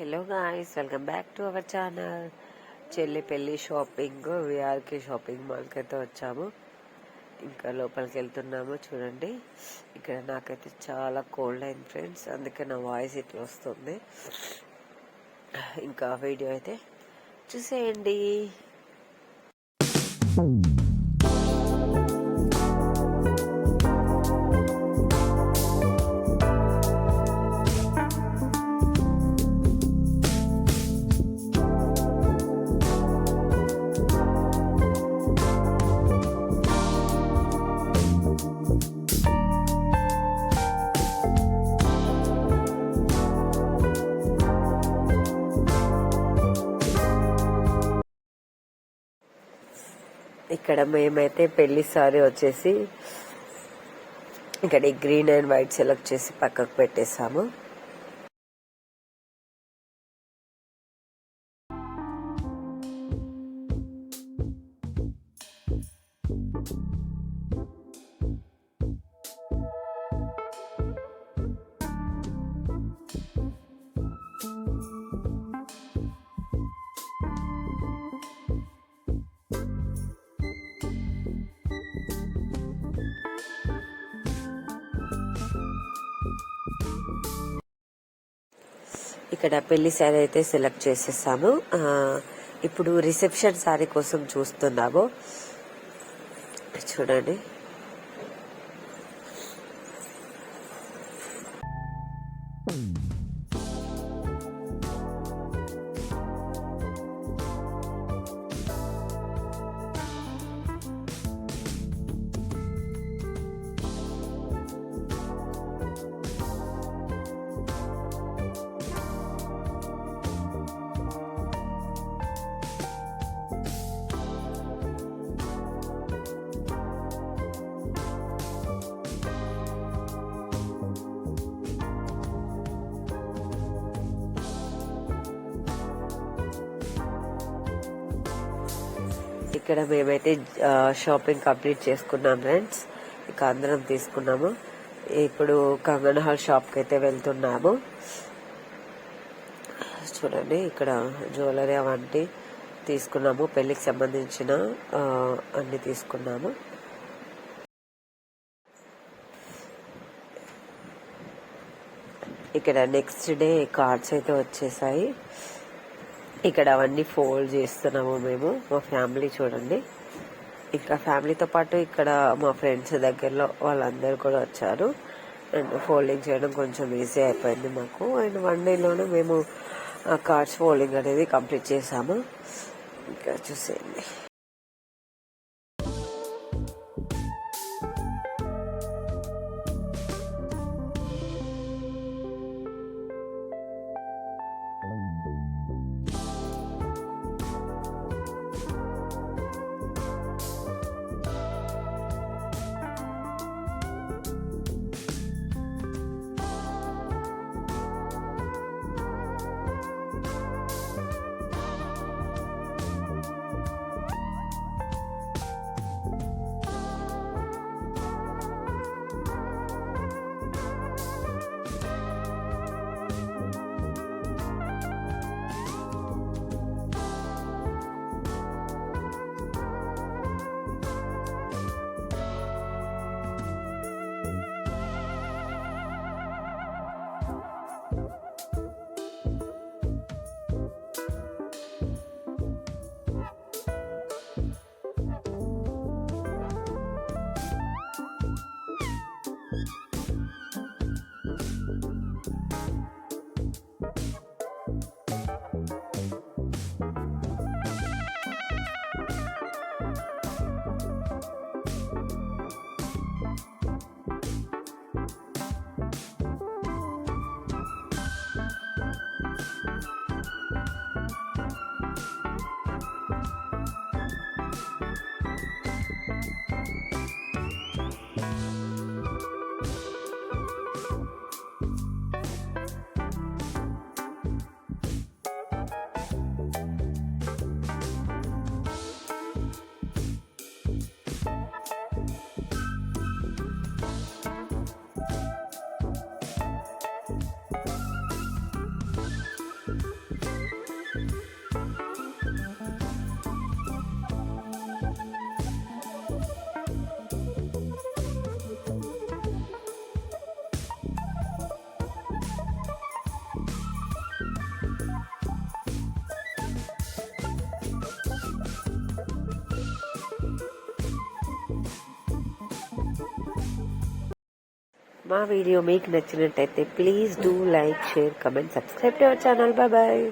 Hello guys, welcome back to our channel. చెల్లి పెళ్ళి shopping VRK shopping మాల్కి అయితే వచ్చాము. ఇంకా లోపలికి వెళ్తున్నాము. చూడండి, ఇక్కడ నాకైతే చాలా కోల్డ్ అయింది ఫ్రెండ్స్, అందుకే నా వాయిస్ ఇట్లా వస్తుంది. ఇంకా వీడియో అయితే చూసేయండి. ఇక్కడ మేమైతే పెళ్లి సారీ వచ్చేసి ఇక్కడ గ్రీన్ అండ్ వైట్ సెలెక్ట్ చేసి పక్కకు పెట్టేసాము. ఇక్కడ పెళ్లి శారీ అయితే సెలెక్ట్ చేసేసాము. ఇప్పుడు రిసెప్షన్ శారీ కోసం చూస్తున్నాము. చూడండి, ఇక్కడ మేమైతే షాపింగ్ కంప్లీట్ చేసుకున్నాం ఫ్రెండ్స్. ఇక అందరం తీసుకున్నాము. ఇప్పుడు కంగన్ హాల్ షాప్కి అయితే వెళ్తున్నాము. చూడండి, ఇక్కడ జ్యువెలరీ అవన్నీ తీసుకున్నాము. పెళ్లికి సంబంధించిన అన్ని తీసుకున్నాము. ఇక్కడ నెక్స్ట్ డే కార్డ్స్ అయితే వచ్చేసాయి. ఇక్కడ అవన్నీ ఫోల్డ్ చేస్తున్నాము మేము, మా ఫ్యామిలీ. చూడండి, ఇంకా ఫ్యామిలీతో పాటు ఇక్కడ మా ఫ్రెండ్స్ దగ్గరలో వాళ్ళందరూ కూడా వచ్చారు. అండ్ ఫోల్డింగ్ చేయడం కొంచెం ఈజీ అయిపోయింది మాకు. అండ్ 1 డేలోనే మేము కార్డ్స్ ఫోల్డింగ్ అనేది కంప్లీట్ చేసాము. ఇంకా చూసేయండి. మా వీడియో మీకు నచ్చినట్టయితే please do like, share, comment, subscribe to our channel. Bye bye.